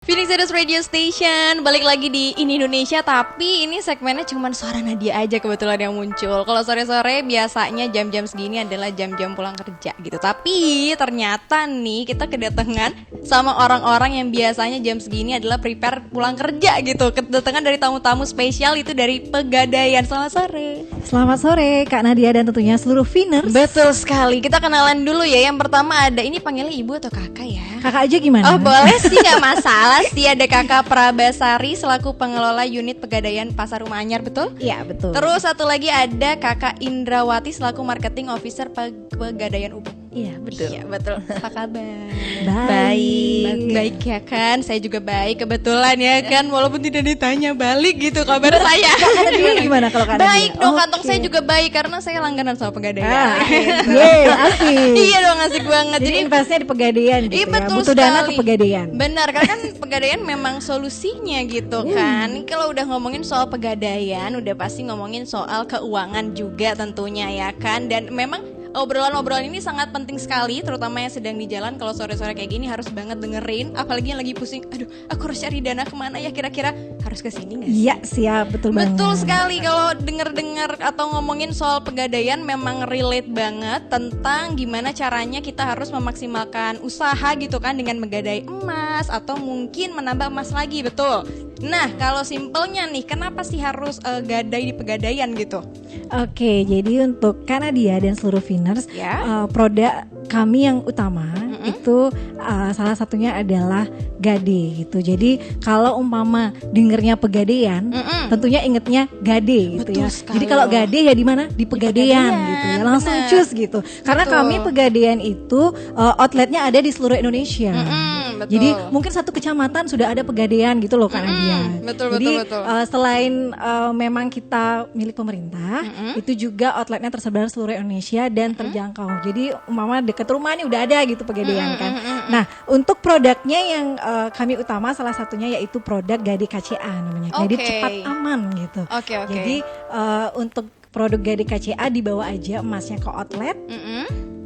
Phoenix Edos Radio Station, balik lagi di Ini Indonesia. Tapi ini segmennya cuma suara Nadia aja kebetulan yang muncul. Kalau sore-sore biasanya jam-jam segini adalah jam-jam pulang kerja gitu. Tapi ternyata nih kita kedatangan sama orang-orang yang biasanya jam segini adalah prepare pulang kerja gitu. Kedatangan dari tamu-tamu spesial itu dari Pegadaian. Selamat sore. Selamat sore Kak Nadia dan tentunya seluruh Phoenix. Betul sekali, kita kenalan dulu ya. Yang pertama ada, ini panggilnya ibu atau kakak ya? Kakak aja gimana? Oh boleh sih, gak masalah sih. Ada Kakak Prabasari selaku pengelola unit Pegadaian Pasar Rumah Anyar, betul? Iya betul. Terus satu lagi ada Kakak Indrawati selaku marketing officer Pegadaian Ubung. Iya betul. Iya betul. Apa kabar? Baik. Baik ya kan? Saya juga baik kebetulan ya kan. Walaupun tidak ditanya balik gitu kabar saya. Gimana kalau Kak Nadia? Baik dong, kantong saya juga baik karena saya langganan sama Pegadaian. Asik. Iya dong, asik banget. Jadi investnya di Pegadaian gitu Iya, ya. betul Butuh dana sekali. ke Pegadaian. Benar, karena kan Pegadaian memang solusinya gitu kan. Kalau udah ngomongin soal Pegadaian, udah pasti ngomongin soal keuangan juga tentunya ya kan. Dan memang obrolan-obrolan ini sangat penting sekali, terutama yang sedang di jalan. Kalau sore-sore kayak gini harus banget dengerin. Apalagi yang lagi pusing, aduh aku harus cari dana kemana ya, kira-kira harus kesini gak sih? Iya siap, betul banget. Betul sekali, kalau denger-dengar atau ngomongin soal Pegadaian memang relate banget tentang gimana caranya kita harus memaksimalkan usaha gitu kan dengan menggadai emas atau mungkin menambah emas lagi, betul. Nah kalau simpelnya nih, kenapa sih harus gadai di Pegadaian gitu? Oke, jadi untuk Kak Nadia dan seluruh Phoenix, Ya. produk kami yang utama itu salah satunya adalah gade gitu. Jadi kalau umpama dengernya Pegadaian, tentunya ingetnya gade gitu. Betul ya. sekali Jadi kalau loh. gade ya di mana? Di Pegadaian gitu ya. Langsung benar. cus gitu. Karena Betul. kami Pegadaian itu outletnya ada di seluruh Indonesia. Betul. Jadi mungkin satu kecamatan sudah ada Pegadaian gitu loh Kak Nadia. Betul, Jadi betul. selain memang kita milik pemerintah, itu juga outletnya tersebar di seluruh Indonesia dan terjangkau. Jadi umpama deket rumah nih udah ada gitu Pegadaian kan. Nah untuk produknya yang kami utama salah satunya yaitu produk Gade KCA namanya. Gade Oke. cepat aman gitu. Oke. Jadi untuk produk Gade KCA dibawa aja emasnya ke outlet.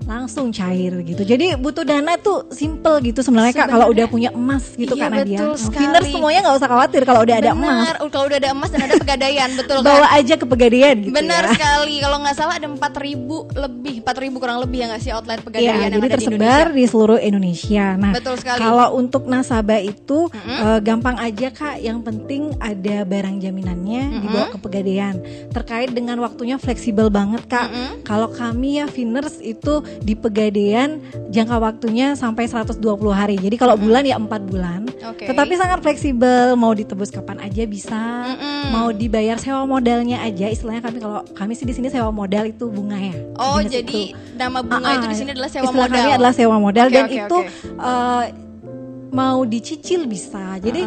Langsung cair gitu. Jadi butuh dana tuh simple gitu sebenarnya Kak kalau udah punya emas gitu Iya, Kak Nadia. betul sekali. Phoenix semuanya nggak usah khawatir kalau udah ada emas. Benar, kalau udah ada emas dan ada Pegadaian, betul kan? Bawa aja ke Pegadaian gitu. Benar ya. sekali, kalau nggak salah ada 4.000 kurang lebih ya nggak sih outlet Iya, Pegadaian yang jadi ada di tersebar Indonesia? di seluruh Indonesia. Nah, Betul sekali. kalau untuk nasabah itu gampang aja Kak. Yang penting ada barang jaminannya dibawa ke Pegadaian. Terkait dengan waktunya fleksibel banget Kak. Kalau kami ya Phoenix itu di Pegadaian jangka waktunya sampai 120 hari. Jadi kalau bulan ya 4 bulan. Oke. Tetapi sangat fleksibel. Mau ditebus kapan aja bisa. Mau dibayar sewa modalnya aja. Istilahnya kalau kami sih di sini sewa modal itu bunga ya. Oh, Jenis jadi itu. nama bunga itu di sini adalah sewa Istilah modal. kami adalah sewa modal. Oke, Dan oke, itu oke. mau dicicil bisa. Jadi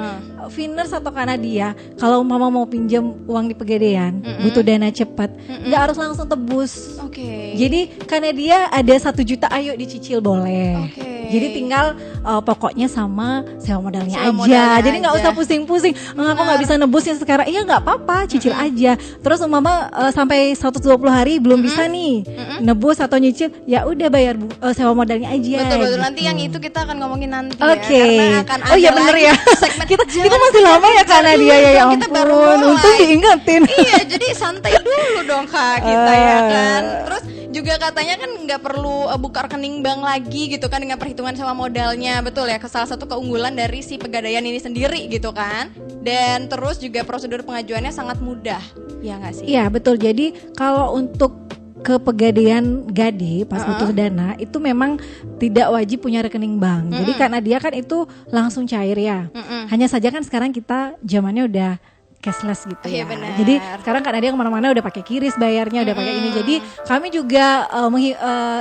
Phoenix atau Kanadia kalau mama mau pinjam uang di Pegadaian butuh dana cepat, nggak harus langsung tebus. Oke. Jadi Kanadia ada 1 juta, ayo dicicil boleh. Oke. Jadi tinggal pokoknya sama sewa modalnya Sewa aja. modalnya Jadi nggak aja. usah pusing-pusing. Aku nggak bisa nebusin sekarang. Iya nggak apa-apa, cicil aja. Terus mama sampai 120 hari belum bisa nih nebus atau nyicil, ya udah bayar sewa modalnya aja. Betul, gitu. nanti yang itu kita akan ngomongin nanti Oke. ya, karena akan Oh iya ada bener lagi ya. segmen kita masih lama ya Kak Nadia ya, ya Kita baru ampun. mulai. Untung diingetin. Iya, jadi santai dulu dong Kak kita ya kan. Terus juga katanya kan nggak perlu buka rekening bank lagi gitu kan dengan perhitungan sewa modalnya, betul ya. Salah satu keunggulan dari si Pegadaian ini sendiri gitu kan. Dan terus juga prosedur pengajuannya sangat mudah, ya nggak sih? Iya betul. Jadi kalau untuk ke Pegadaian Gade pas butuh dana itu memang tidak wajib punya rekening bank. Jadi Kak Nadia kan itu langsung cair ya. Hanya saja kan sekarang kita zamannya udah cashless gitu Iya, ya. benar. Jadi sekarang Kak Nadia kemana-mana udah pakai kiris bayarnya, udah pakai ini. Jadi kami juga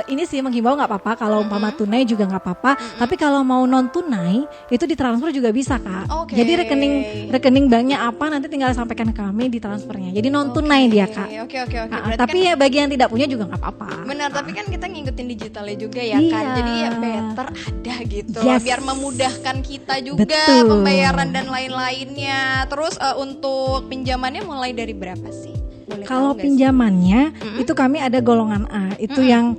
ini sih menghimbau nggak apa-apa kalau umpama tunai juga nggak apa-apa. Tapi kalau mau non tunai itu ditransfer juga bisa Kak. Oke. Jadi rekening banknya apa nanti tinggal sampaikan ke kami di transfernya. Jadi non tunai dia Kak. Oke. Berarti Tapi kan ya bagi yang tidak punya juga nggak apa-apa. benar, tapi kan kita ngikutin digitalnya juga ya kan. Iya. Jadi ya better ada gitu. Yes. Biar memudahkan kita juga Betul. pembayaran dan lain-lainnya. Terus untuk pinjamannya mulai dari berapa sih? Boleh Kalau tahu nggak sih? pinjamannya itu kami ada golongan A, itu yang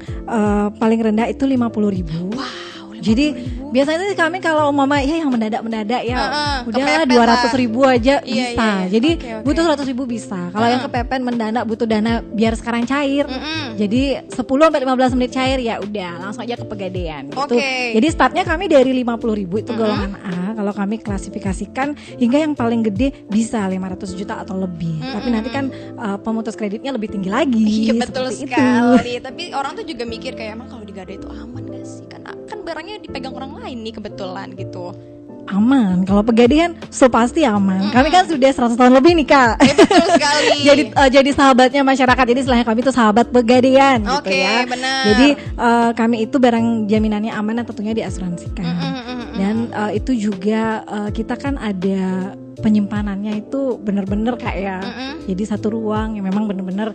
paling rendah itu 50.000. Wow, Jadi biasanya sih kami kalau mama ya yang mendadak ya udahlah kepepet 200.000 aja Iya, bisa. iya. Jadi Oke. butuh 100.000 bisa. Kalau yang kepepet mendadak butuh dana biar sekarang cair. Jadi 10 sampai 15 menit cair ya udah langsung aja ke Pegadaian gitu. Oke. Jadi startnya kami dari 50.000 itu golongan A. Kalau kami klasifikasikan hingga yang paling gede bisa 500 juta atau lebih. Tapi nanti kan pemutus kreditnya lebih tinggi lagi. Iya betul seperti sekali. Tapi orang tuh juga mikir kayak emang kalau digadai itu aman gak sih? Kan barangnya dipegang orang lain nih kebetulan gitu. Aman, kalau Pegadaian so pasti aman. Kami kan sudah 100 tahun lebih nih Kak. Betul sekali. jadi sahabatnya masyarakat. Jadi istilahnya kami itu sahabat Pegadaian gitu Oke, ya. benar. Jadi kami itu barang jaminannya aman dan tentunya diasuransikan. Dan itu juga kita kan ada penyimpanannya itu benar-benar kayak jadi satu ruang yang memang benar-benar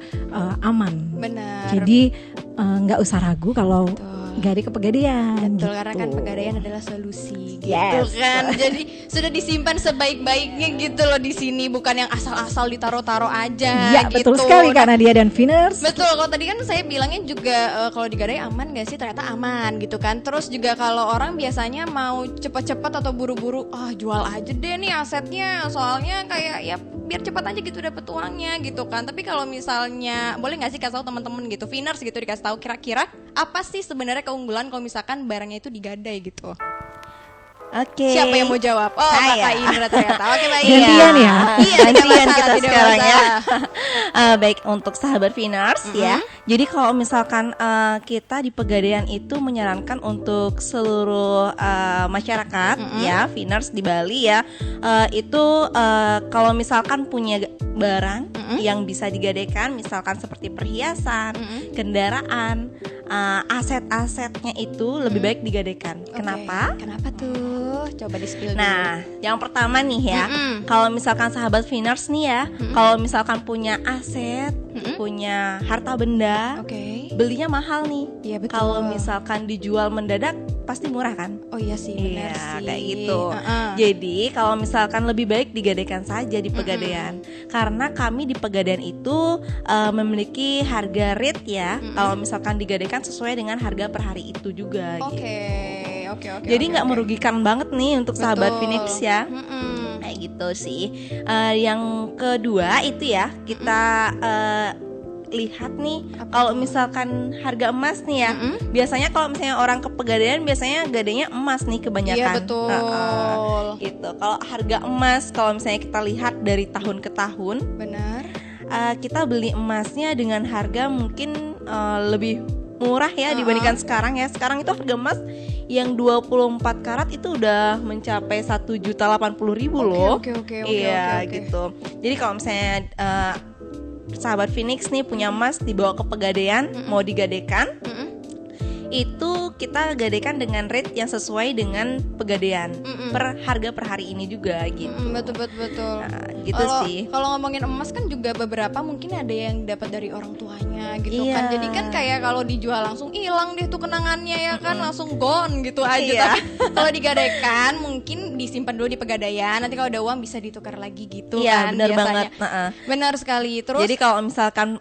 aman. Benar. Jadi nggak usah ragu kalau Gadi ke Pegadaian. Betul, karena kan gitu. Pegadaian adalah solusi gitu Yes. kan. Jadi sudah disimpan sebaik-baiknya gitu loh di sini, bukan yang asal-asal ditaruh-taruh aja Ya gitu. betul sekali Kak Nadia dan Finers. Betul, kalau tadi kan saya bilangnya juga kalau digadai aman gak sih? Ternyata aman gitu kan. Terus juga kalau orang biasanya mau cepet-cepet atau buru-buru, jual aja deh nih asetnya, soalnya kayak ya biar cepat aja gitu dapet uangnya gitu kan. Tapi kalau misalnya boleh gak sih kasih tahu teman-teman gitu, Finers gitu, dikasih tahu kira-kira apa sih sebenarnya keunggulan kalau misalkan barangnya itu digadai gitu? Oke. Siapa yang mau jawab? Oh, Saya. Kakak Indra ternyata. Oke, baik. Gantian ya? Iya, tidak Gantian masalah, kita tidak sekarang ya. masalah. Baik untuk sahabat Finars ya. Jadi kalau misalkan kita di Pegadaian itu menyarankan untuk seluruh masyarakat ya, Finars di Bali ya, itu kalau misalkan punya barang yang bisa digadaikan, misalkan seperti perhiasan, kendaraan, aset-asetnya itu lebih baik digadaikan. Oke. Kenapa? Kenapa tuh? Coba di-spill dulu. Nah, yang pertama nih ya, kalau misalkan sahabat Finars nih ya, kalau misalkan punya aset, punya harta benda, Oke. belinya mahal nih. Iya, betul. Kalau misalkan dijual mendadak, pasti murah kan? Oh iya sih, benar Iya, sih. kayak gitu. Heeh. Jadi kalau misalkan lebih baik digadaikan saja di Pegadaian, karena kami di Pegadaian itu memiliki harga rate ya. Kalau misalkan digadaikan sesuai dengan harga per hari itu juga. Oke, Gitu. oke. Jadi nggak oke. merugikan banget nih untuk sahabat Betul. Phoenix ya. Kayak gitu sih. Yang kedua itu ya kita lihat nih kalau misalkan harga emas nih ya. Biasanya kalau misalnya orang ke Pegadaian biasanya gadainya emas nih kebanyakan. Iya, betul. Gitu. Kalau harga emas kalau misalnya kita lihat dari tahun ke tahun, Benar. kita beli emasnya dengan harga mungkin lebih murah ya dibandingkan sekarang ya. Sekarang itu harga emas yang 24 karat itu udah mencapai 1.080.000 loh. Oke. Iya gitu. Jadi kalau misalnya sahabat Phoenix nih punya emas dibawa ke Pegadaian, mau digadaikan, itu kita gadaikan dengan rate yang sesuai dengan Pegadaian per harga per hari ini juga gitu. Betul. Nah, gitu sih. Kalau ngomongin emas kan juga beberapa mungkin ada yang dapat dari orang tuanya gitu Iya. kan. Jadi kan kayak kalau dijual langsung hilang deh tuh kenangannya ya kan, langsung gone gitu aja. Iya. Tapi kalau digadaikan mungkin disimpan dulu di Pegadaian. Nanti kalau ada uang bisa ditukar lagi gitu Iya, kan benar biasanya. banget. Benar sekali. Terus Jadi kalau misalkan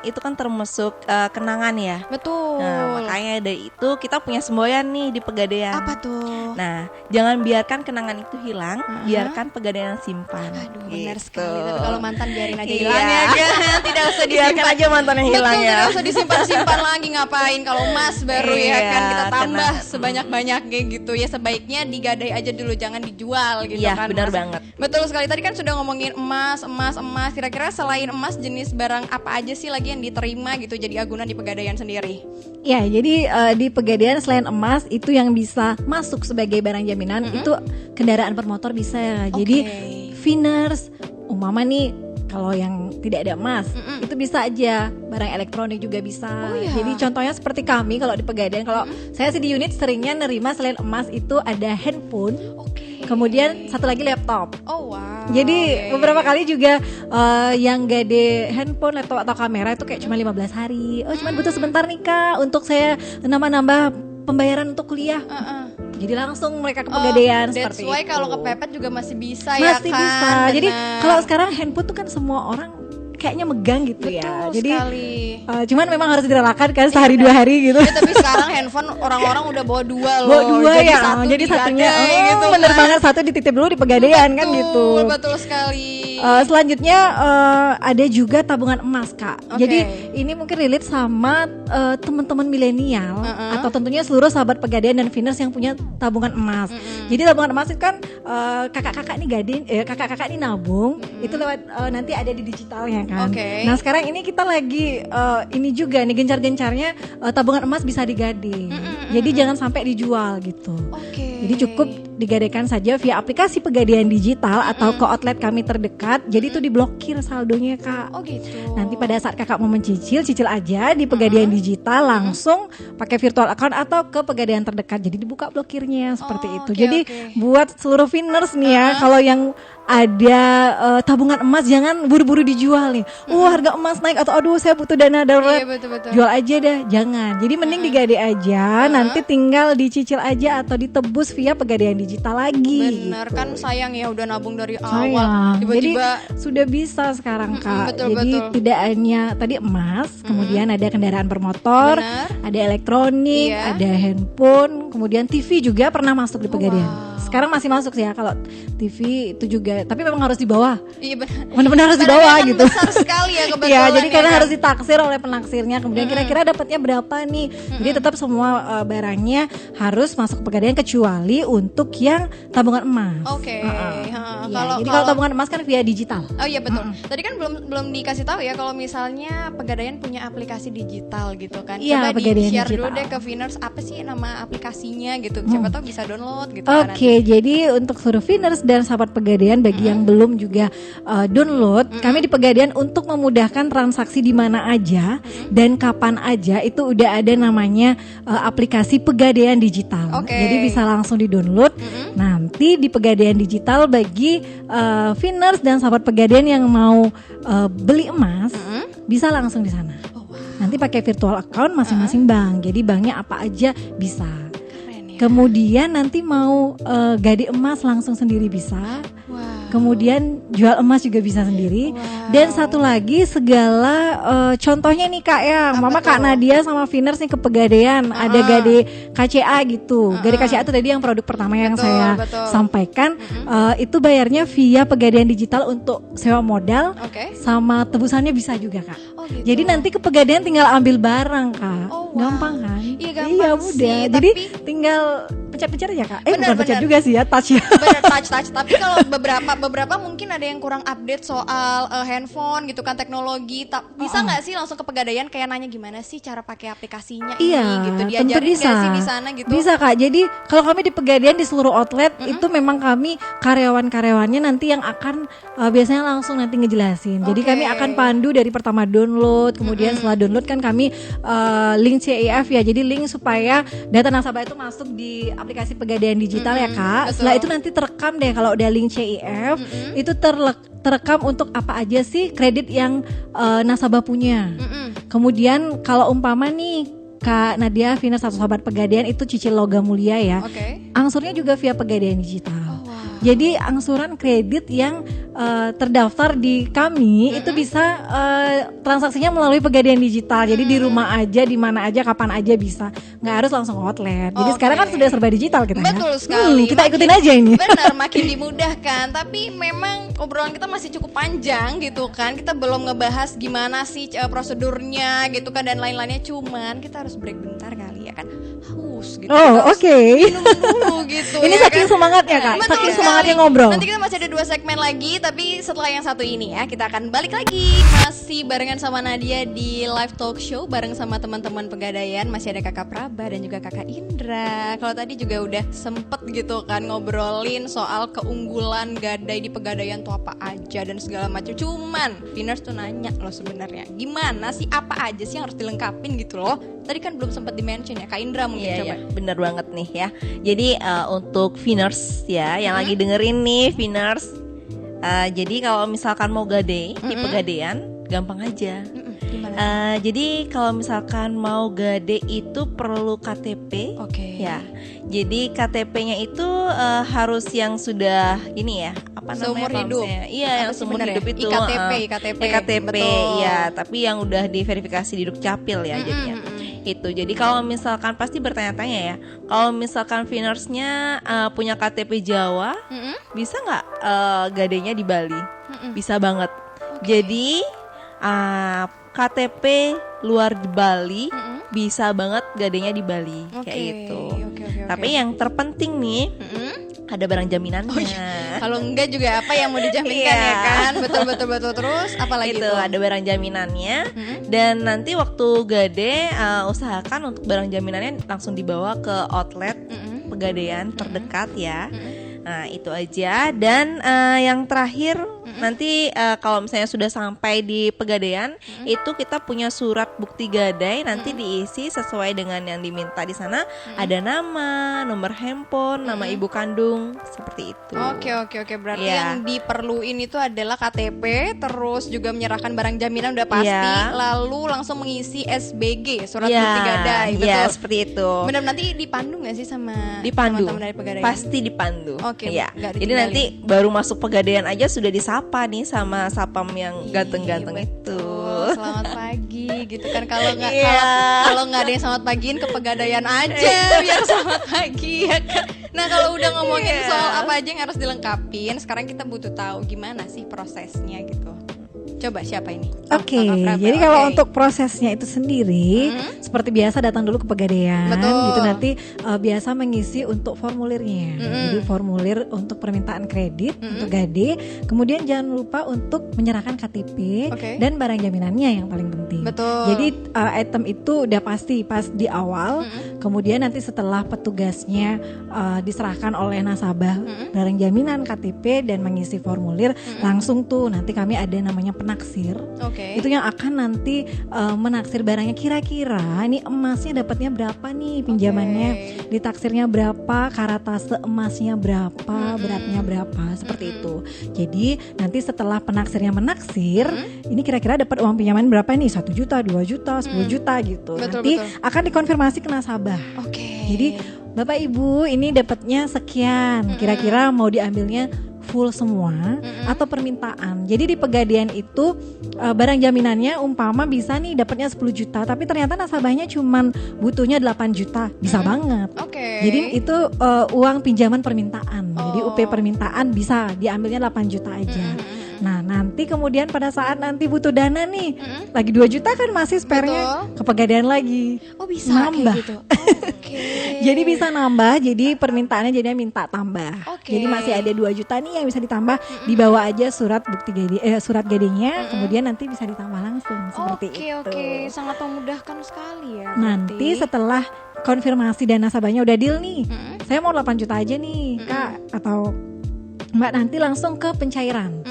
itu kan termasuk kenangan ya. betul. Nah, makanya dari itu kita punya semboyan nih di Pegadaian. Apa tuh? Nah, jangan biarkan kenangan itu hilang, biarkan Pegadaian simpan. Aduh, benar Gitu. sekali. Tapi kalau mantan biarin aja Iya. hilang ya kan. Tidak usah Biarkan disimpan. aja mantan yang hilang Betul, ya. tidak usah disimpan-simpan lagi, ngapain kalau emas baru ya Iya, kan kita tambah karena- sebanyak-banyaknya gitu ya. Sebaiknya digadai aja dulu, jangan dijual gitu Iya, kan. benar Mas. banget. Betul sekali. Tadi kan sudah ngomongin emas. Kira-kira selain emas jenis barang apa aja sih lagi yang diterima gitu jadi agunan di Pegadaian sendiri? Ya, jadi di Pegadaian selain emas itu yang bisa masuk sebagai barang jaminan itu kendaraan bermotor bisa ya. Jadi Finers, umpama nih kalau yang tidak ada emas itu bisa aja, barang elektronik juga bisa. Oh, iya. Jadi contohnya seperti kami kalau di Pegadaian, kalau saya sih di unit seringnya nerima selain emas itu ada handphone, kemudian satu lagi laptop. Oh wow. Jadi Oke. beberapa kali juga yang gade handphone, laptop atau kamera itu kayak cuma 15 hari. Oh cuma butuh sebentar nih Kak untuk saya nambah-nambah pembayaran untuk kuliah. Jadi langsung mereka ke Pegadaian That's seperti why itu. kalau kepepet juga masih bisa ya Masih kan. bisa. Jadi Benar. kalau sekarang handphone tuh kan semua orang kayaknya megang gitu ya. Betul Jadi sekali. cuman memang harus direlakan kan sehari 2 hari gitu. Tapi sekarang handphone orang-orang udah bawa 2 loh. Bawa 2 jadi ya. satu Jadi satunya digadai gitu bener kan. banget, satu dititip dulu di Pegadaian kan gitu. Betul sekali. Selanjutnya ada juga tabungan emas, Kak. Oke. Jadi ini mungkin relate sama teman-teman milenial atau tentunya seluruh sahabat Pegadaian dan Finers yang punya tabungan emas. Jadi tabungan emas itu kan kakak-kakak nih kakak-kakak nih nabung itu lewat nanti ada di digitalnya kan. Oke. Nah sekarang ini kita lagi ini juga nih gencar-gencarnya tabungan emas bisa digading. Jadi jangan sampai dijual gitu. Oke. Jadi cukup digadaikan saja via aplikasi Pegadaian digital atau ke outlet kami terdekat. Jadi itu diblokir saldonya, Kak. Oh gitu. Nanti pada saat kakak mau mencicil, cicil aja di Pegadaian digital langsung pakai virtual account atau ke Pegadaian terdekat. Jadi dibuka blokirnya seperti itu. oke, Jadi oke. buat seluruh Finers nih ya, kalau yang ada tabungan emas jangan buru-buru dijual nih. Harga emas naik atau aduh saya butuh dana darurat. Iya betul. Jual aja dah, jangan. Jadi mending digadai aja, nanti tinggal dicicil aja atau ditebus via Pegadaian digital lagi. Bener gitu. kan sayang ya udah nabung dari awal. Sayang. Jadi Tiba-tiba sudah bisa sekarang Kak. betul, Jadi betul. tidak hanya tadi emas, kemudian ada kendaraan bermotor, Benar. ada elektronik, Iya. ada handphone, kemudian TV juga pernah masuk di Pegadaian. wow. Sekarang masih masuk sih ya kalau TV itu juga, tapi memang harus di bawah. Iya benar. Benar-benar harus di Barangnya bawah kan gitu. besar sekali ya kebetulan. Iya, jadi karena kan? harus ditaksir oleh penaksirnya. Kemudian kira-kira dapatnya berapa nih? Jadi tetap semua barangnya harus masuk Pegadaian kecuali untuk yang tabungan emas. Oke. Iya, Kalau jadi kalau tabungan emas kan via digital. Oh iya betul. Tadi kan belum dikasih tahu ya kalau misalnya Pegadaian punya aplikasi digital gitu kan. Iya, Coba Pegadaian di-share dulu digital. deh ke Finers apa sih nama aplikasinya gitu. Siapa tahu bisa download gitu Oke, kan nanti. jadi untuk seluruh Finers dan sahabat Pegadaian bagi yang belum juga download, kami di Pegadaian untuk memudahkan transaksi di mana aja dan kapan aja itu udah ada namanya aplikasi Pegadaian digital. Oke. Jadi bisa langsung di-download. Nanti di Pegadaian digital bagi Finers dan sahabat Pegadaian yang mau beli emas bisa langsung di sana. Nanti pakai virtual account masing-masing bank. Jadi banknya apa aja bisa. Keren ya. Kemudian nanti mau gade emas langsung sendiri bisa. Wah. Kemudian jual emas juga bisa sendiri. Wow. Dan satu lagi segala contohnya nih Kak ya, Mama Kak tuh? Nadia sama Finers nih ke Pegadaian ada gade KCA gitu. Gade KCA itu tadi yang produk pertama yang Betul, saya betul. sampaikan. Itu bayarnya via Pegadaian digital untuk sewa modal. Oke. Sama tebusannya bisa juga Kak. Oh gitu. Jadi nanti ke Pegadaian tinggal ambil barang Kak. Oh, wow. Gampang kan? Iya, gampang mudah. sih, Jadi tapi- tinggal pencet-pencet aja Kak. Benar, Bukan pencet benar. juga sih ya, touch ya. Bener touch. Tapi kalau beberapa mungkin ada yang kurang update soal handphone gitu kan teknologi. Bisa nggak sih langsung ke Pegadaian kayak nanya gimana sih cara pakai aplikasinya Iya, ini gitu. tentu Diajarin bisa. nggak sih di sana gitu? Bisa Kak. Jadi kalau kami di Pegadaian di seluruh outlet itu memang kami karyawan-karyawannya nanti yang akan biasanya langsung nanti ngejelasin. Jadi Oke. kami akan pandu dari pertama download, kemudian setelah download kan kami link CIF ya. Jadi link supaya data nasabah itu masuk di aplikasi Pegadaian digital ya Kak. betul. Setelah itu nanti terekam deh kalau udah link CIF itu terekam untuk apa aja sih kredit yang nasabah punya. Kemudian kalau umpama nih Kak Nadia, Finers atau sahabat Pegadaian itu cicil logam mulia ya. Oke. Angsurnya juga via Pegadaian digital. Oh, wow. Jadi angsuran kredit yang terdaftar di kami itu bisa transaksinya melalui Pegadaian digital. Jadi di rumah aja, di mana aja, kapan aja bisa. Nggak harus langsung outlet. Jadi Oke. sekarang kan sudah serba digital kita ya. Betul sekali. Kita ikutin aja ini. Benar, makin dimudahkan. Tapi memang obrolan kita masih cukup panjang gitu kan. Kita belum ngebahas gimana sih prosedurnya gitu kan dan lain-lainnya. Cuman kita harus break bentar kali ya kan. Haus gitu. Kita Oh, harus oke. minum dulu gitu. Ini ya saking kan? semangatnya Kak. Betul Saking sekali. semangatnya ngobrol. Nanti kita masih ada 2 segmen lagi. Tapi setelah yang satu ini ya kita akan balik lagi. Masih barengan sama Nadia di live talk show. Bareng sama teman-teman Pegadaian. Masih ada Kakak Praba dan juga Kakak Indra. Kalau tadi juga udah sempet gitu kan ngobrolin soal keunggulan gadai di Pegadaian tuh apa aja dan segala macam. Cuman Finers tuh nanya loh sebenarnya gimana sih, apa aja sih yang harus dilengkapin gitu loh. Tadi kan belum sempat di-mention ya Kak Indra mungkin Iya, coba. iya, bener banget nih ya. Jadi untuk Finers ya, yang lagi dengerin nih Finers. Jadi kalau misalkan mau gade di Pegadaian, gampang aja. Gimana? Jadi kalau misalkan mau gade itu perlu KTP. Oke. Ya. Jadi KTP-nya itu harus yang sudah ini ya, apa namanya? Seumur kalau hidup. misalnya- Iya, Apa yang sih seumur bener hidup ya? itu. IKTP. Betul. ya, tapi yang udah diverifikasi di Dukcapil ya jadinya. Itu. Jadi kalau misalkan pasti bertanya-tanya ya. Kalau misalkan Finersnya punya KTP Jawa, bisa nggak gadenya di Bali? Bisa banget. Jadi KTP luar Bali bisa banget gadenya di Bali kayak gitu. Oke. Tapi yang terpenting nih ada barang jaminannya. Kalau enggak juga apa yang mau dijaminkan Iya. ya kan? Betul. Terus apalagi Itu tuh? ada barang jaminannya dan nanti waktu gade usahakan untuk barang jaminannya langsung dibawa ke outlet Pegadaian terdekat ya. Nah itu aja dan yang terakhir nanti kalau misalnya sudah sampai di Pegadaian itu kita punya surat bukti gadai nanti diisi sesuai dengan yang diminta di sana ada nama, nomor handphone, nama ibu kandung seperti itu. Oke. Berarti Iya. yang diperluin itu adalah KTP, terus juga menyerahkan barang jaminan udah pasti, Iya. lalu langsung mengisi SBG, surat Iya, bukti gadai, betul. iya, seperti itu. Benar, nanti dipandu nggak sih sama Dipandu, teman-teman dari Pegadaian? pasti dipandu. Oke, ya. nggak Jadi ditinggalin. nanti baru masuk Pegadaian aja sudah disapa nih sama sapam yang ganteng-ganteng Iya, itu. betul. Selamat pagi gitu kan, kalau nggak Iya. kalau nggak ada yang selamat pagiin ke Pegadaian aja biar selamat pagi ya kan. Nah kalau udah ngomongin Iya. soal apa aja yang harus dilengkapin, sekarang kita butuh tahu gimana sih prosesnya gitu. Coba siapa ini? Oke, Kakak Prabel. jadi kalau Oke. untuk prosesnya itu sendiri, seperti biasa datang dulu ke Pegadaian, Betul. gitu nanti biasa mengisi untuk formulirnya. Jadi formulir untuk permintaan kredit untuk gade, kemudian jangan lupa untuk menyerahkan KTP Oke. dan barang jaminannya yang paling penting. Betul. Jadi item itu udah pasti pas di awal, kemudian nanti setelah petugasnya diserahkan oleh nasabah barang jaminan KTP dan mengisi formulir, langsung tuh nanti kami ada namanya penaksir. Oke. Itu yang akan nanti menaksir barangnya, kira-kira ini emasnya dapatnya berapa nih pinjamannya, ditaksirnya berapa, karatase emasnya berapa, beratnya berapa, seperti itu. Jadi nanti setelah penaksirnya menaksir, ini kira-kira dapat uang pinjaman berapa nih, 1 juta, 2 juta, 10 juta gitu. Betul, Nanti betul. akan dikonfirmasi ke nasabah. Oke. Jadi Bapak Ibu ini dapatnya sekian, kira-kira mau diambilnya full semua atau permintaan. Jadi di Pegadaian itu barang jaminannya umpama bisa nih dapatnya 10 juta, tapi ternyata nasabahnya cuman butuhnya 8 juta, bisa banget. Oke. Jadi itu uang pinjaman permintaan. Jadi Oh. UP permintaan bisa diambilnya 8 juta aja. Nah nanti kemudian pada saat nanti butuh dana nih, lagi 2 juta kan masih spare-nya ke Pegadaian lagi. Oh bisa Nambah. kayak gitu. Oh, oke. Jadi bisa nambah, jadi permintaannya jadinya minta tambah. Oke. Jadi masih ada 2 juta nih yang bisa ditambah, dibawa aja surat bukti surat gadenya, kemudian nanti bisa ditambah langsung seperti itu. Oke, sangat memudahkan sekali ya. Nanti berarti. setelah konfirmasi dan nasabahnya udah deal nih, saya mau 8 juta aja nih Kak, atau Mbak, nanti langsung ke pencairan.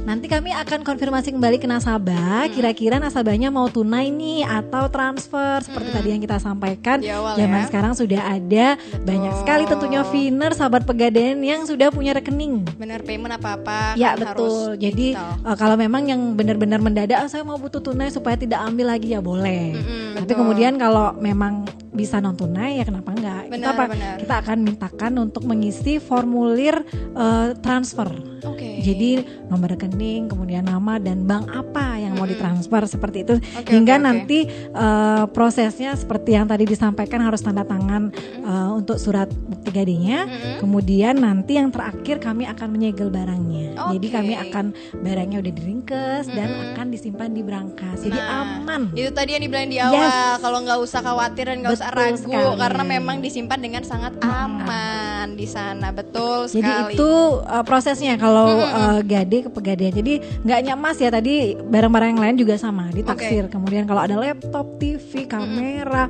Nanti kami akan konfirmasi kembali ke nasabah, kira-kira nasabahnya mau tunai nih atau transfer seperti tadi yang kita sampaikan. Di awal Zaman ya. sekarang sudah ada banyak sekali tentunya Finer sahabat Pegadaian yang sudah punya rekening. Bener, payment apa-apa Ya kan betul. harus Jadi digital. kalau memang yang benar-benar mendadak, saya mau butuh tunai supaya tidak ambil lagi ya boleh. Tapi betul. kemudian kalau memang bisa non tunai ya kenapa enggak? Benar, benar. Kita akan mintakan untuk mengisi formulir transfer. Oke. Jadi nomor rekening, kemudian nama dan bank apa yang mau ditransfer seperti itu. Oke, Hingga oke, oke. nanti prosesnya seperti yang tadi disampaikan harus tanda tangan untuk surat bukti gadenya. Kemudian nanti yang terakhir kami akan menyegel barangnya. Jadi Oke. kami akan barangnya udah diringkes dan akan disimpan di brankas. Jadi Nah, aman. Itu tadi yang dibilang di awal, kalau nggak usah khawatir dan nggak usah Betul ragu sekali. karena memang disimpan dengan sangat aman di sana. Betul Jadi sekali. itu prosesnya kalau gade ke Pegadaian. Jadi nggak hanya emas ya, tadi barang-barang yang lain juga sama ditaksir. Kemudian kalau ada laptop, TV, kamera,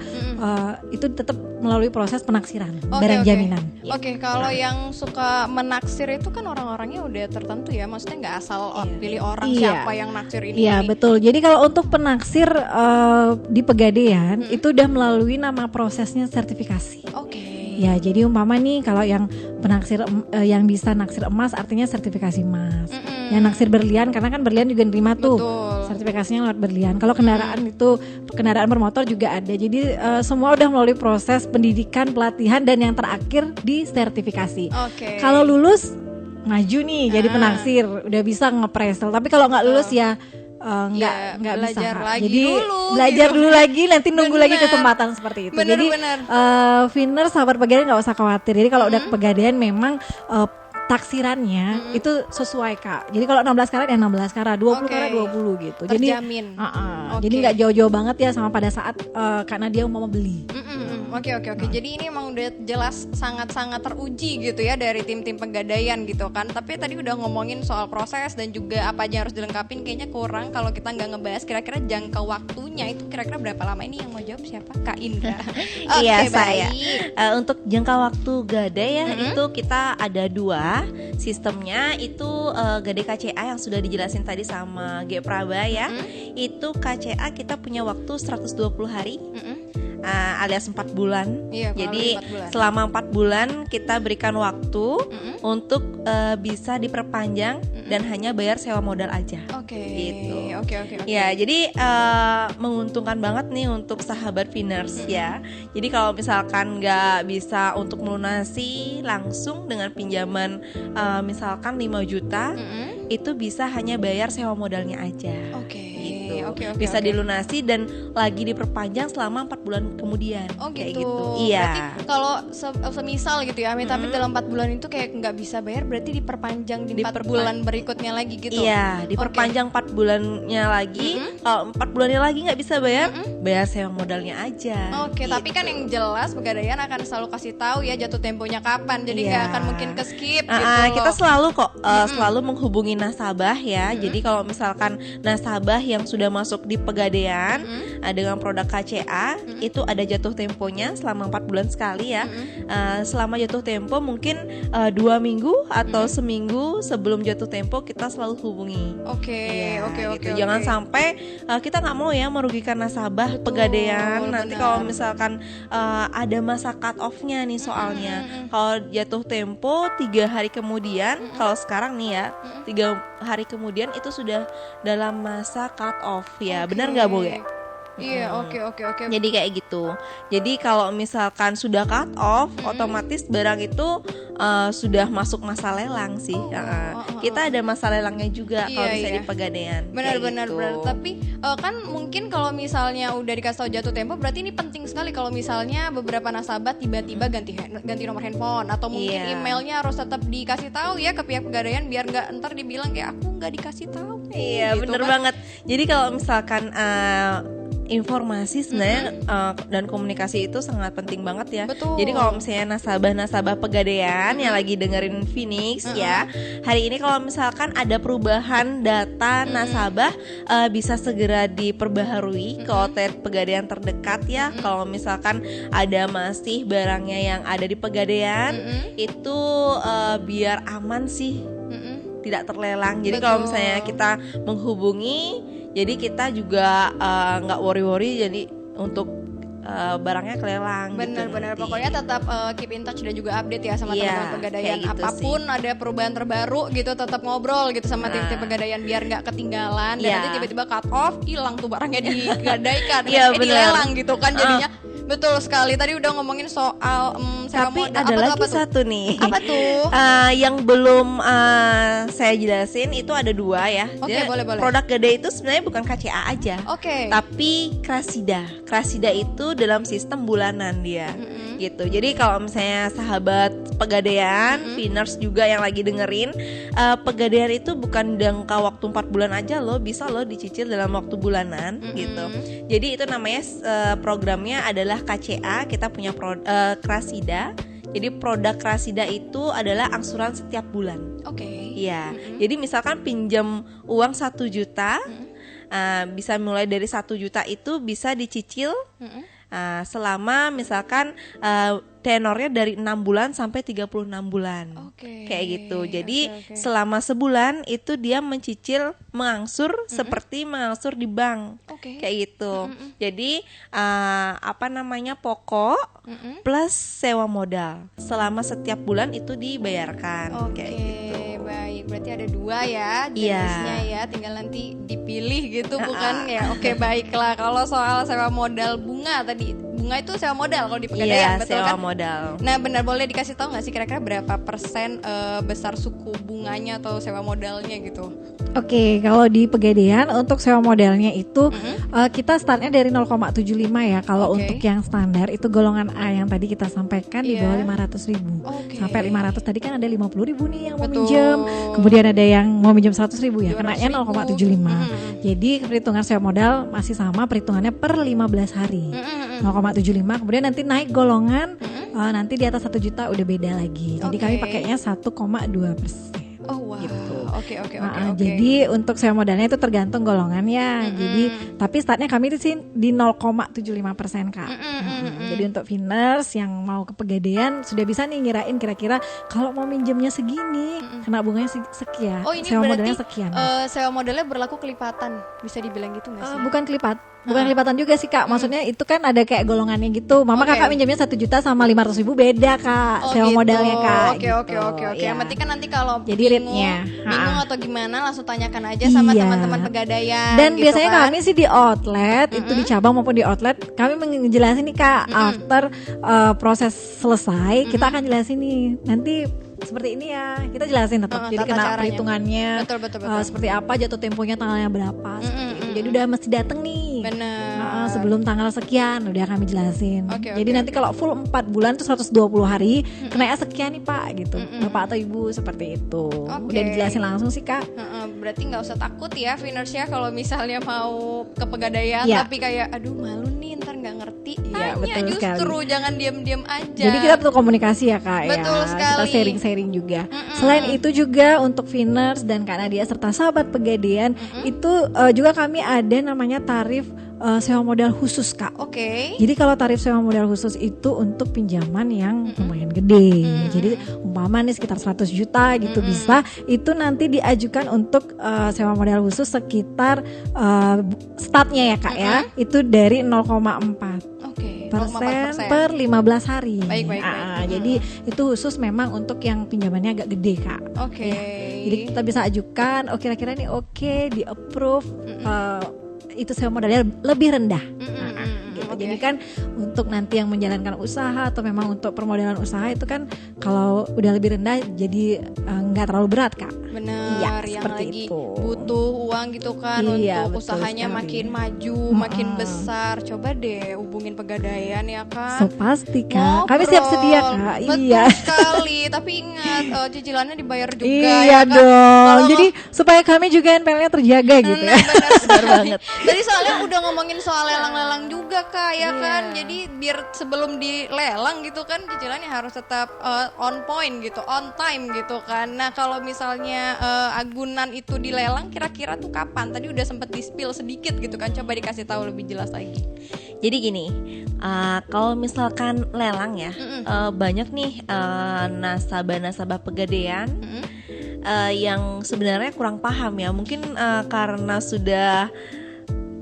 itu tetap melalui proses penaksiran Oke, barang oke. jaminan. Oke, kalau yang suka menaksir itu kan orang-orangnya udah tertentu ya, maksudnya nggak asal pilih orang Iya. siapa yang naksir ini. Iya betul. Jadi kalau untuk penaksir di Pegadaian itu udah melalui nama prosesnya sertifikasi. Oke. Ya, jadi umpama nih kalau yang penaksir yang bisa naksir emas artinya sertifikasi emas. Yang naksir berlian karena kan berlian juga nerima tuh Betul. sertifikasinya lewat berlian. Kalau kendaraan itu kendaraan bermotor juga ada. Jadi semua udah melalui proses pendidikan, pelatihan, dan yang terakhir di sertifikasi. Oke. Kalau lulus maju nih jadi penaksir, udah bisa ngepresel. Tapi kalau nggak lulus ya nggak bisa. belajar Kak. lagi Jadi dulu, belajar gitu. dulu lagi, nanti nunggu lagi Bener. kesempatan seperti itu. Bener, Jadi bener. Viners, sahabat pegadaian nggak usah khawatir. Jadi kalau udah kepegadaian memang taksirannya itu sesuai Kak. Jadi kalau 16 karat ya 16 karat, 20 Oke. karat 20 gitu. Terjamin. Jadi Oke. jadi nggak jauh-jauh banget ya sama pada saat karena dia mau beli. Oke. Jadi ini emang udah jelas sangat-sangat teruji gitu ya dari tim-tim pegadaian gitu kan. Tapi tadi udah ngomongin soal proses dan juga apa aja yang harus dilengkapin. Kayaknya kurang kalau kita nggak ngebahas kira-kira jangka waktunya itu kira-kira berapa lama. Ini yang mau jawab siapa? Kak Indra. Iya, Oke, saya. baik. Untuk jangka waktu Gade ya, itu kita ada 2 sistemnya. Itu Gade KCA yang sudah dijelasin tadi sama G Praba ya. Itu KCA kita punya waktu 120 hari. Alias 4 bulan. Iya, kurang Jadi lebih 4 bulan. selama 4 bulan kita berikan waktu untuk bisa diperpanjang dan hanya bayar sewa modal aja. Oke. Gitu. Oke. Ya, jadi menguntungkan banget nih untuk sahabat Viners ya. Jadi kalau misalkan nggak bisa untuk melunasi langsung dengan pinjaman misalkan 5 juta, itu bisa hanya bayar sewa modalnya aja. Oke. Gitu. Oke. Bisa dilunasi dan lagi diperpanjang selama 4 bulan kemudian. Oh Kayak gitu. Iya. Berarti kalau semisal gitu ya, tapi dalam 4 bulan itu kayak nggak bisa bayar, berarti diperpanjang di 4 bulan berikutnya lagi gitu. Iya, diperpanjang 4 bulannya lagi. Kalau 4 bulannya lagi nggak bisa bayar, bayar sewa modalnya aja. Oke, tapi kan yang jelas Pegadaian akan selalu kasih tahu ya jatuh temponya kapan. Jadi nggak Iya. akan mungkin ke skip gitu. Kita selalu kok selalu menghubungi nasabah ya. Jadi kalau misalkan nasabah yang sudah masuk di Pegadaian dengan produk KCA itu ada jatuh temponya selama 4 bulan sekali ya. Selama jatuh tempo mungkin 2 minggu atau seminggu sebelum jatuh tempo kita selalu hubungi. Oke. Gitu. Jangan sampai kita nggak mau ya merugikan nasabah Pegadaian. Nanti benar. kalau misalkan ada masa cut off-nya nih soalnya. Kalau jatuh tempo 3 hari kemudian, kalau sekarang nih ya 3 hari kemudian itu sudah dalam masa cut off ya. Benar nggak Bu ya? Iya, oke. Jadi kayak gitu. Jadi kalau misalkan sudah cut off, otomatis barang itu sudah masuk masa lelang sih. Kita ada masa lelangnya juga kalau Iya, misalnya iya. di Pegadaian. Benar. Gitu. Tapi kan mungkin kalau misalnya udah dikasih tahu jatuh tempo, berarti ini penting sekali kalau misalnya beberapa nasabah tiba-tiba ganti nomor handphone atau mungkin Iya. emailnya harus tetap dikasih tahu ya ke pihak Pegadaian biar nggak ntar dibilang kayak aku nggak dikasih tahu. Iya, gitu bener kan. banget. Jadi kalau misalkan informasi sebenarnya dan komunikasi itu sangat penting banget ya. Betul. Jadi kalau misalnya nasabah Pegadaian yang lagi dengerin Phoenix ya, hari ini kalau misalkan ada perubahan data nasabah bisa segera diperbaharui ke outlet Pegadaian terdekat ya. Kalau misalkan ada masih barangnya yang ada di Pegadaian itu biar aman sih, tidak terlelang. Jadi kalau Betul. misalnya kita menghubungi, jadi kita juga nggak worry-worry jadi untuk barangnya kelelang. Benar. nanti. Pokoknya tetap keep in touch dan juga update ya sama Iya, teman-teman Pegadaian. kayak gitu Apapun ada perubahan terbaru gitu, tetap ngobrol gitu sama tim-tim Pegadaian biar nggak ketinggalan. Dan Iya. nanti tiba-tiba cut off, hilang tuh barangnya digadaikan, Iya, benar. dilelang gitu kan jadinya. Betul sekali. Tadi udah ngomongin soal sewa Tapi modal. ada Apa lagi tuh? satu nih. Apa tuh? Yang belum saya jelasin itu ada 2 ya. Oke, Dia boleh. Produk Gade itu sebenarnya bukan KCA aja. Oke. Tapi Krasida. Krasida itu dalam sistem bulanan dia. Gitu. Jadi kalau misalnya sahabat Pegadaian, Viners juga yang lagi dengerin, Pegadaian itu bukan jangka waktu 4 bulan aja loh, bisa loh dicicil dalam waktu bulanan gitu. Jadi itu namanya programnya adalah KCA, kita punya Krasida. Jadi produk Krasida itu adalah angsuran setiap bulan. Oke. Iya. Jadi misalkan pinjam uang 1 juta, bisa mulai dari 1 juta itu bisa dicicil selama misalkan tenornya dari 6 bulan sampai 36 bulan. Oke. Kayak gitu. Jadi Oke. selama sebulan itu dia mencicil mengangsur seperti mengangsur di bank. Oke. Kayak gitu. Jadi pokok plus sewa modal selama setiap bulan itu dibayarkan. Oke, Kayak gitu. baik. berarti ada 2 ya jenisnya ya, tinggal nanti dipilih gitu bukan ya. Oke, baiklah. Kalau soal sewa modal bunga tadi, bunga itu sewa modal kalau di Pegadaian, betul sewa kan? modal. Nah, benar, boleh dikasih tahu nggak sih kira-kira berapa persen besar suku bunganya atau sewa modalnya gitu? Oke, kalau di Pegadaian untuk sewa modalnya itu kita startnya dari 0,75 ya. Kalau untuk yang standar itu golongan A yang tadi kita sampaikan di bawah 500.000 sampai 500. Tadi kan ada 50.000 nih yang mau minjem, kemudian ada yang mau minjem 100.000 ya, kenanya 0,75. Jadi perhitungan sewa modal masih sama, perhitungannya per 15 hari 0,75. Kemudian nanti naik golongan, nanti di atas 1 juta udah beda lagi. Jadi kami pakainya 1,2%. Oh wow. Gitu. Oke. Jadi untuk sewa modalnya itu tergantung golongannya. Jadi tapi startnya kami di 0,75% Kak. Jadi untuk Finers yang mau ke Pegadaian sudah bisa nih ngirain kira-kira kalau mau minjemnya segini, kena bunganya sekian. Oh, ini sewa berarti modalnya sekian. Sewa modalnya berlaku kelipatan, bisa dibilang gitu nggak sih? Bukan kelipatan juga sih Kak. Maksudnya itu kan ada kayak golongannya gitu. Mama Kakak minjemnya 1 juta sama 500.000 beda Kak. Sewa modalnya Kak. Oke. Yang penting kan nanti kalau jadi bingung atau gimana langsung tanyakan aja sama teman-teman Pegadaian. Dan gitu biasanya kan? kami sih di outlet itu di cabang maupun di outlet kami menjelasin nih Kak, after proses selesai kita akan jelasin nih nanti seperti ini ya, kita jelasin tetap. Jadi kena perhitungannya betul. seperti apa, jatuh temponya tanggalnya berapa, seperti itu. Jadi udah mesti dateng nih. Bener. Sebelum tanggal sekian udah kami jelasin. Jadi nanti kalau full 4 bulan itu 120 hari kenanya sekian nih Pak gitu. Bapak atau Ibu seperti itu. Udah dijelasin langsung sih Kak. Berarti nggak usah takut ya Finers ya kalau misalnya mau ke Pegadaian tapi kayak aduh malu nih ntar nggak ngerti. Tanya justru jangan diam-diam aja. Jadi kita perlu komunikasi ya Kak. Betul sekali. Kita sharing juga. Selain itu juga untuk Finers dan Kak Nadia serta sahabat Pegadaian itu juga kami ada namanya tarif sewa modal khusus Kak. Jadi kalau tarif sewa modal khusus itu untuk pinjaman yang lumayan gede. Jadi umpama nih sekitar 100 juta gitu bisa, itu nanti diajukan untuk sewa modal khusus sekitar startnya ya Kak ya. Itu dari 0,4 persen per 15 hari. Baik. Jadi itu khusus memang untuk yang pinjamannya agak gede Kak. Jadi kita bisa ajukan, kira-kira ini di approve, itu sewa modalnya lebih rendah. Gitu. Jadi kan untuk nanti yang menjalankan usaha atau memang untuk permodalan usaha itu kan kalau udah lebih rendah jadi nggak terlalu berat Kak. Benar, yang lagi itu. butuh uang gitu kan untuk usahanya makin maju, makin besar. Coba deh hubungin Pegadaian ya kan. So pasti Kak. Kami siap sedia Kak. Betul sekali. Tapi ingat cicilannya dibayar juga. Iya ya kan? dong. Jadi supaya kami juga NPL-nya terjaga gitu ya. Benar banget. Tadi soalnya udah ngomongin soal lelang-lelang juga Kak ya kan. Jadi biar sebelum dilelang gitu kan cicilannya harus tetap on point gitu, on time gitu kan. Nah kalau misalnya agunan itu dilelang kira-kira tuh kapan? Tadi udah sempet di-spill sedikit gitu kan. Coba dikasih tahu lebih jelas lagi. Jadi gini, kalau misalkan lelang ya, banyak nih nasabah-nasabah Pegadaian yang sebenarnya kurang paham ya. Mungkin karena sudah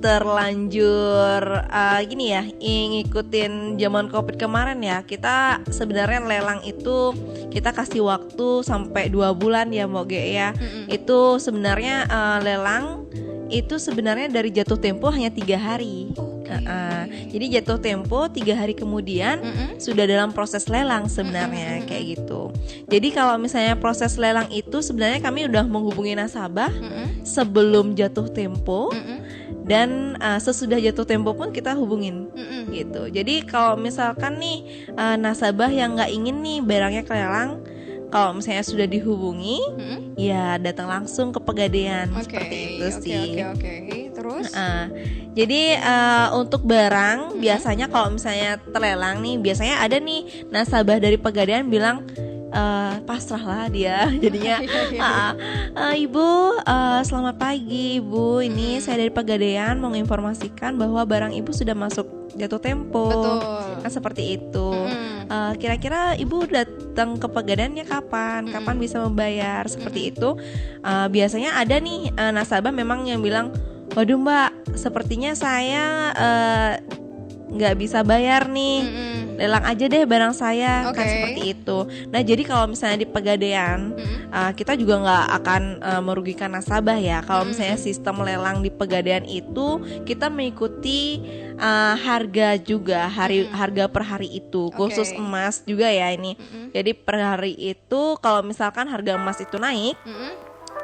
terlanjur gini ya, ngikutin zaman Covid kemarin ya. Kita sebenarnya lelang itu kita kasih waktu sampai 2 bulan ya Mbak Ge ya. Itu sebenarnya lelang itu sebenarnya dari jatuh tempo hanya 3 hari. Jadi jatuh tempo 3 hari kemudian sudah dalam proses lelang sebenarnya kayak gitu. Jadi kalau misalnya proses lelang itu sebenarnya kami udah menghubungi nasabah sebelum jatuh tempo. Dan sesudah jatuh tempo pun kita hubungin gitu. Jadi kalau misalkan nih nasabah yang nggak ingin nih barangnya kelelang, kalau misalnya sudah dihubungi, ya datang langsung ke Pegadaian seperti itu sih. Terus? Jadi untuk barang biasanya kalau misalnya terlelang nih, biasanya ada nih nasabah dari Pegadaian bilang, pasrah lah dia jadinya. Ibu, selamat pagi Ibu, ini saya dari Pegadaian mau menginformasikan bahwa barang Ibu sudah masuk jatuh tempo. Betul. Kan seperti itu. Kira-kira Ibu datang ke Pegadaiannya kapan? Kapan bisa membayar? Seperti itu. Biasanya ada nih nasabah memang yang bilang, waduh Mbak, sepertinya saya nggak bisa bayar nih, lelang aja deh barang saya, Oke. kan seperti itu. Nah jadi kalau misalnya di Pegadaian kita juga nggak akan merugikan nasabah ya. Kalau misalnya sistem lelang di Pegadaian itu kita mengikuti harga juga, harga per hari itu, khusus Oke. emas juga ya ini. Jadi per hari itu kalau misalkan harga emas itu naik,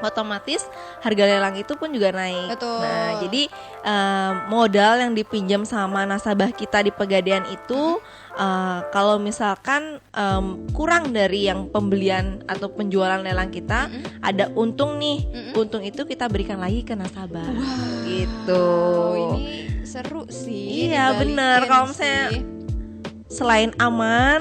otomatis harga lelang itu pun juga naik. Betul. Nah, jadi modal yang dipinjam sama nasabah kita di Pegadaian itu kalau misalkan kurang dari yang pembelian atau penjualan lelang kita, ada untung nih. Untung itu kita berikan lagi ke nasabah. Gitu. Oh, ini seru sih. Iya, dibalikin benar. Kalau misalnya sih. selain aman,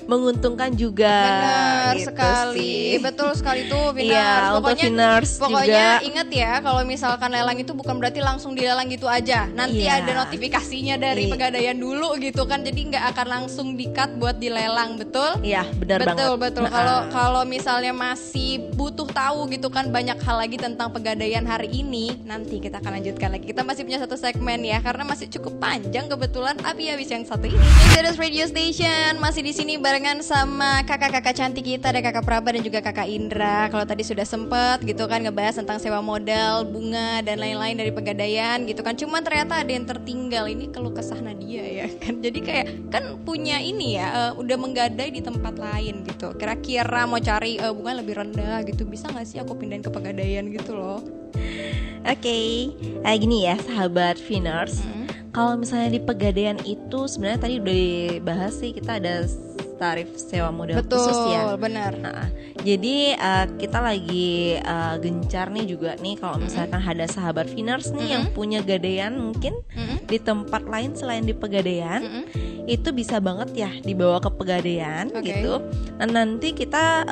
menguntungkan juga. Benar gitu sekali, sih. betul sekali tuh Vinars. Iya, untuk Vinars pokoknya juga. ingat ya, kalau misalkan lelang itu bukan berarti langsung dilelang gitu aja. Nanti Iya. ada notifikasinya dari Pegadaian dulu gitu kan, jadi nggak akan langsung di-cut buat dilelang, betul? Iya, benar banget. Betul. Kalau misalnya masih butuh tahu gitu kan banyak hal lagi tentang Pegadaian hari ini, nanti kita akan lanjutkan lagi. Kita masih punya satu segmen ya, karena masih cukup panjang kebetulan habis yang satu ini. Insider's Radio Station masih di sini barengan sama kakak-kakak cantik kita, ada kakak Praba dan juga kakak Indra. Kalau tadi sudah sempet gitu kan ngebahas tentang sewa modal, bunga dan lain-lain dari Pegadaian gitu kan. Cuman ternyata ada yang tertinggal, ini keluh kesah Nadia ya kan. Jadi kayak kan punya ini ya, udah menggadai di tempat lain gitu. Kira-kira mau cari bunga lebih rendah gitu, bisa nggak sih aku pindahin ke Pegadaian gitu loh? Oke, gini ya sahabat Vinars. Kalau misalnya di Pegadaian itu sebenarnya tadi udah dibahas sih, kita ada tarif sewa modal khusus ya. Benar. Nah, jadi kita lagi gencar nih juga nih kalau misalkan ada sahabat Vinars nih yang punya gadaian mungkin di tempat lain selain di Pegadaian, itu bisa banget ya dibawa ke Pegadaian Oke. gitu. Nah, nanti kita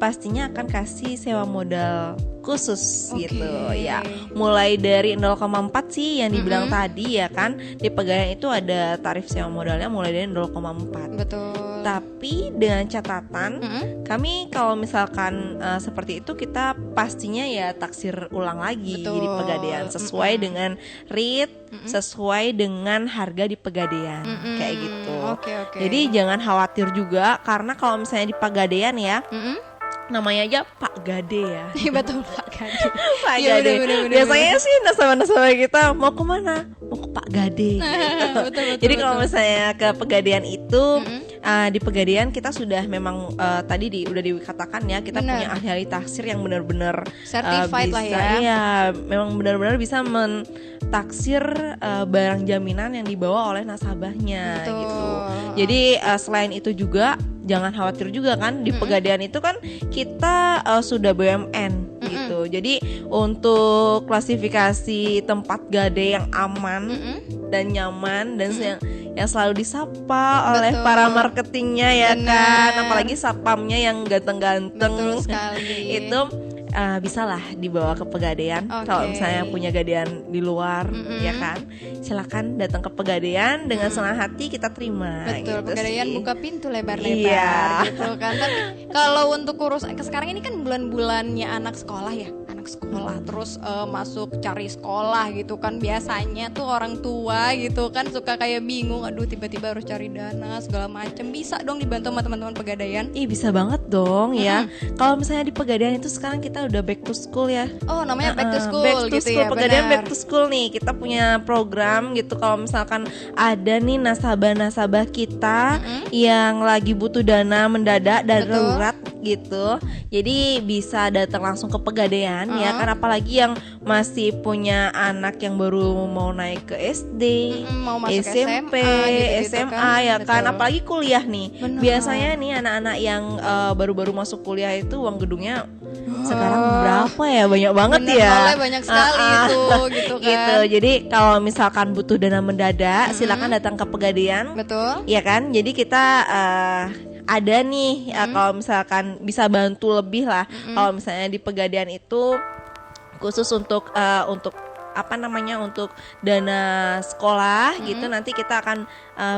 pastinya akan kasih sewa modal khusus Oke. gitu ya. Mulai dari 0,4 sih yang dibilang tadi ya kan. Di Pegadaian itu ada tarif sewa modalnya mulai dari 0,4. Betul. Tapi dengan catatan kami kalau misalkan seperti itu kita pastinya ya taksir ulang lagi Betul. di Pegadaian sesuai dengan rate, sesuai dengan harga di Pegadaian kayak gitu. Oke. Jadi jangan khawatir juga karena kalau misalnya di Pegadaian ya namanya aja Pak Gade ya. Iya betul Pak Gade. Pak Iya, Gade. bener. Biasanya sih nasabah-nasabah kita mau kemana? Mau ke Pak Gade. Betul. Jadi kalau misalnya ke Pegadaian itu di Pegadaian kita sudah memang tadi udah dikatakan ya kita Bener. punya ahli taksir yang benar-benar Certified lah bisa, ya. Iya, memang benar-benar bisa mentaksir barang jaminan yang dibawa oleh nasabahnya Betul. gitu. Jadi selain itu juga jangan khawatir juga kan di Pegadaian itu kan kita sudah BUMN gitu. Jadi untuk klasifikasi tempat gade yang aman dan nyaman dan yang selalu disapa oleh Betul. para marketingnya ya Benar. kan, apalagi sapamnya yang ganteng-ganteng Betul sekali. itu bisalah dibawa ke Pegadaian. Oke. Kalau misalnya punya gadaian di luar ya kan, silakan datang ke Pegadaian dengan senang hati kita terima. Betul, gitu Pegadaian sih. buka pintu lebar-lebar Iya. gitu kan. Tapi kalau untuk urusan sekarang ini kan bulan-bulannya anak sekolah ya, terus masuk cari sekolah gitu kan. Biasanya tuh orang tua gitu kan suka kayak bingung, aduh tiba-tiba harus cari dana segala macem. Bisa dong dibantu sama teman-teman Pegadaian? Ih bisa banget dong ya. Kalau misalnya di Pegadaian itu sekarang kita udah back to school ya. Oh namanya back to school Back to gitu school, ya. Pegadaian benar. back to school nih. Kita punya program gitu. Kalau misalkan ada nih nasabah-nasabah kita yang lagi butuh dana mendadak dan Betul. darurat gitu. Jadi bisa datang langsung ke Pegadaian ya kan, apalagi yang masih punya anak yang baru mau naik ke SD, Mau masuk SMP, gitu-gitu SMA kan. ya kan, Betul. apalagi kuliah nih. Benar. Biasanya nih anak-anak yang baru-baru masuk kuliah itu uang gedungnya sekarang berapa ya? Banyak banget Bener, ya. soalnya banyak sekali itu gitu kan. Gitu. Jadi kalau misalkan butuh dana mendadak, silakan datang ke Pegadaian. Betul. Iya kan? Jadi kita ada nih kalau misalkan bisa bantu lebih lah. Kalau misalnya di Pegadaian itu khusus untuk apa namanya untuk dana sekolah gitu, nanti kita akan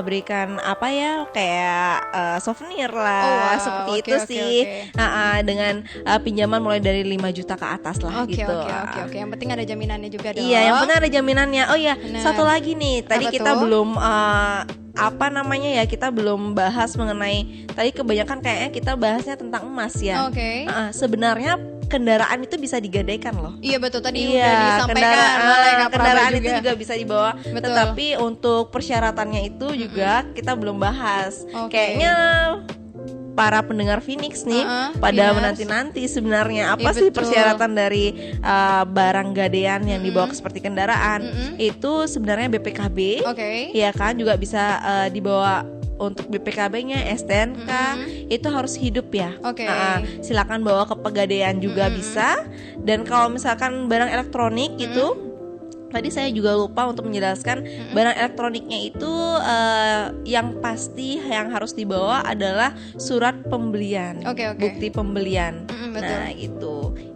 berikan apa ya kayak souvenir lah, Oh, wow. seperti Oke, itu oke, sih. Dengan pinjaman mulai dari 5 juta ke atas lah Oke, gitu. oke. Yang penting ada jaminannya juga dong. Iya, yang penting ada jaminannya. Oh ya, Benar. satu lagi nih. Tadi Apa kita tuh? belum apa namanya ya? Kita belum bahas mengenai, tadi kebanyakan kayaknya kita bahasnya tentang emas ya. Oke. Sebenarnya kendaraan itu bisa digadaikan loh. Iya betul, tadi Iya, udah disampaikan oleh Kak Praba kendaraan itu juga. juga bisa dibawa. Betul. Tetapi untuk persyaratannya itu juga kita belum bahas. Oke. Kayaknya para pendengar Phoenix nih pada Phoenix. menanti-nanti sebenarnya apa Iya, sih betul. persyaratan dari barang gadaian yang dibawa seperti kendaraan. Itu sebenarnya BPKB. Oke. Iya kan, juga bisa dibawa untuk BPKB-nya, STNK itu harus hidup ya. Oke. Silakan bawa ke pegadaian juga bisa. Dan kalau misalkan barang elektronik itu, tadi saya juga lupa untuk menjelaskan barang elektroniknya itu yang pasti yang harus dibawa adalah surat pembelian, Oke. bukti pembelian. Betul. Nah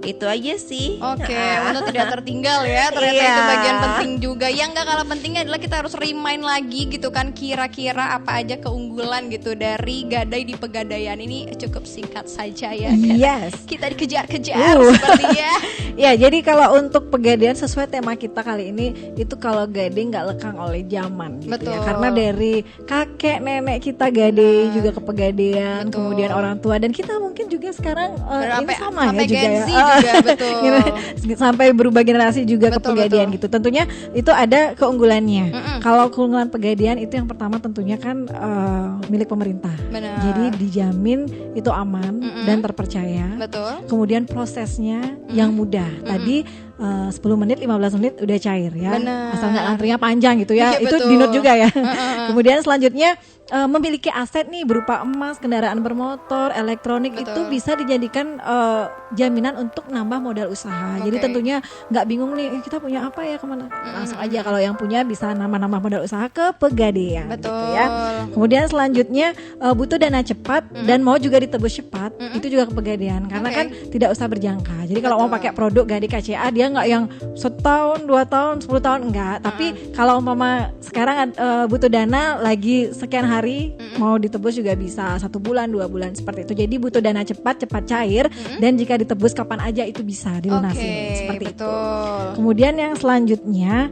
itu aja sih. Oke, untuk tidak tertinggal ya. Ternyata Iya. itu bagian penting juga. Yang nggak kalah pentingnya adalah kita harus remind lagi gitu kan, kira-kira apa aja keunggulan gitu dari gadai di pegadaian ini. Cukup singkat saja ya kan. Yes. Kita dikejar-kejar sepertinya. Ya, jadi kalau untuk pegadaian sesuai tema kita kali ini itu kalau gadai nggak lekang oleh zaman gitu Betul. ya. Karena dari kakek nenek kita gadai juga ke pegadaian, Betul. kemudian orang tua dan kita mungkin juga sekarang ini sama sampai ya juga Gen ya. Z juga, betul. Sampai berubah generasi juga ke Betul, pegadaian betul. gitu. Tentunya itu ada keunggulannya. Kalau keunggulan pegadaian itu yang pertama tentunya kan milik pemerintah. Benar. Jadi dijamin itu aman dan terpercaya. Betul. Kemudian prosesnya yang mudah. Tadi 10 menit, 15 menit udah cair ya. Benar. Asal nggak antrinya panjang gitu ya. Iya, Itu betul. dinut juga ya. Kemudian selanjutnya memiliki aset nih berupa emas, kendaraan bermotor, elektronik. Betul. Itu bisa dijadikan jaminan untuk nambah modal usaha. Jadi Oke. tentunya nggak bingung nih kita punya apa ya kemana. Langsung aja kalau yang punya bisa nambah-nambah modal usaha ke pegadaian. Betul. Gitu ya. Kemudian selanjutnya butuh dana cepat dan mau juga ditebus cepat. Itu juga ke pegadaian karena Oke. kan tidak usah berjangka. Jadi kalau mau Betul. pakai produk Gadai KCA dia nggak yang setahun, 2 tahun, 10 tahun enggak. Tapi kalau umpama sekarang butuh dana lagi sekian hari mau ditebus juga bisa 1 bulan, 2 bulan seperti itu. Jadi butuh dana cepat cair dan jika ditebus kapan aja itu bisa dilunasi seperti itu. Betul. Kemudian yang selanjutnya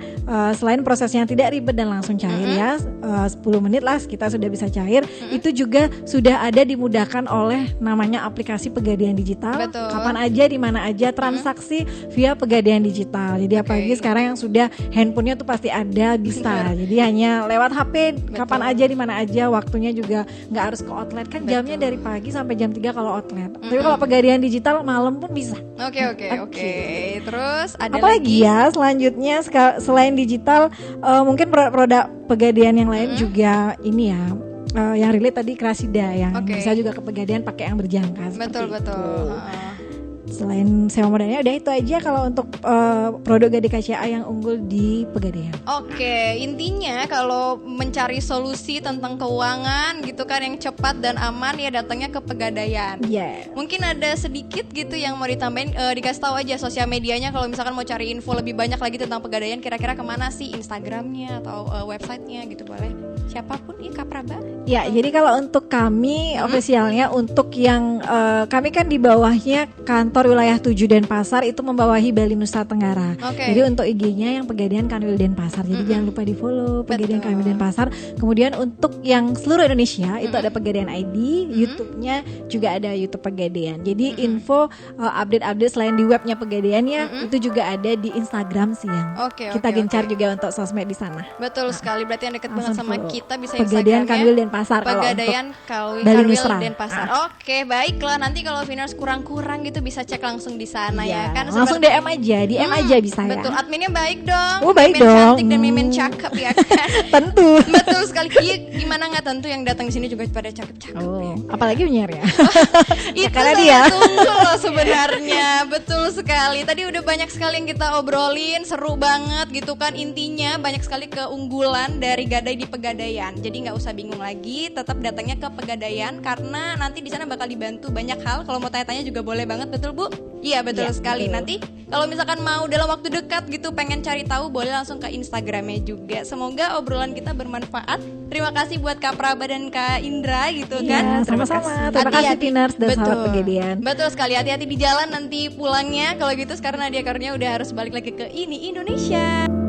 selain prosesnya tidak ribet dan langsung cair ya 10 menit lah kita sudah bisa cair. Itu juga sudah ada dimudahkan oleh namanya aplikasi pegadaian digital. Betul. Kapan aja di mana aja transaksi via pegadaian digital. Jadi apalagi sekarang yang sudah handphonenya tuh pasti ada bisa. Jadi hanya lewat HP kapan aja di mana aja, waktunya juga nggak harus ke outlet kan jamnya dari pagi sampai jam 3 kalau outlet. Tapi kalau pegadaian digital malam pun bisa. Oke. Terus ada Apalagi ya selanjutnya selain digital mungkin produk pegadaian yang lain juga ini ya yang relate tadi Krasida yang Oke. bisa juga ke pegadaian pakai yang berjangka seperti Betul. itu. Selain sewa modalnya udah itu aja kalau untuk produk Gadai KCA yang unggul di pegadaian. Oke, intinya kalau mencari solusi tentang keuangan gitu kan yang cepat dan aman ya datangnya ke pegadaian. Iya. Mungkin ada sedikit gitu yang mau ditambahin, dikasih tahu aja sosial medianya kalau misalkan mau cari info lebih banyak lagi tentang pegadaian, kira-kira kemana sih, Instagramnya atau websitenya gitu boleh. Siapapun ya Kak Praba. Ya, jadi kalau untuk kami ofisialnya untuk yang kami kan di bawahnya kantor wilayah 7 Denpasar itu membawahi Bali Nusa Tenggara. Oke. Jadi untuk IG-nya yang Pegadaian Kanwil Denpasar. Jadi jangan lupa di-follow Pegadaian Betul. Kanwil Denpasar. Kemudian untuk yang seluruh Indonesia itu ada Pegadaian ID, YouTube-nya juga ada YouTube Pegadaian. Jadi info update-update selain di webnya Pegadaiannya itu juga ada di Instagram sih yang Oke, kita oke, gencar oke. juga untuk sosmed di sana. Betul sekali, berarti yang deket banget Langsung sama follow. kita bisa Pegadaian Instagramnya Kanwil Denpasar kalau Pegadaian untuk Kanwil Bali Nusra. Denpasar. Oke, baiklah, nanti kalau Viners kurang-kurang gitu bisa cek langsung di sana ya kan. Langsung Seperti- DM aja, DM aja bisa ya. Betul, adminnya baik dong. Oh, baik mimin dong. cantik dan mimin cakep ya kan. Tentu. Betul sekali. Iya, gimana nggak tentu yang datang di sini juga pada cakep-cakep. Oh, apalagi penyiar ya. Itu karena saya dia. tunggu loh sebenarnya. Betul sekali. Tadi udah banyak sekali yang kita obrolin, seru banget gitu kan. Intinya banyak sekali keunggulan dari Gadai di Pegadaian. Jadi nggak usah bingung lagi, tetap datangnya ke Pegadaian karena nanti di sana bakal dibantu banyak hal. Kalau mau tanya-tanya juga boleh banget, betul Bu? Iya betul Iya, sekali. betul. Nanti kalau misalkan mau dalam waktu dekat gitu pengen cari tahu boleh langsung ke Instagramnya juga. Semoga obrolan kita bermanfaat. Terima kasih buat Kak Praba dan Kak Indra gitu kan. Iya, sama-sama. Terima kasih Hati-hati. Piners dan Betul. sahabat Pegadaian. Betul sekali. Hati-hati di jalan nanti pulangnya. Kalau gitu sekarang Nadia Karunia udah harus balik lagi ke Ini Indonesia.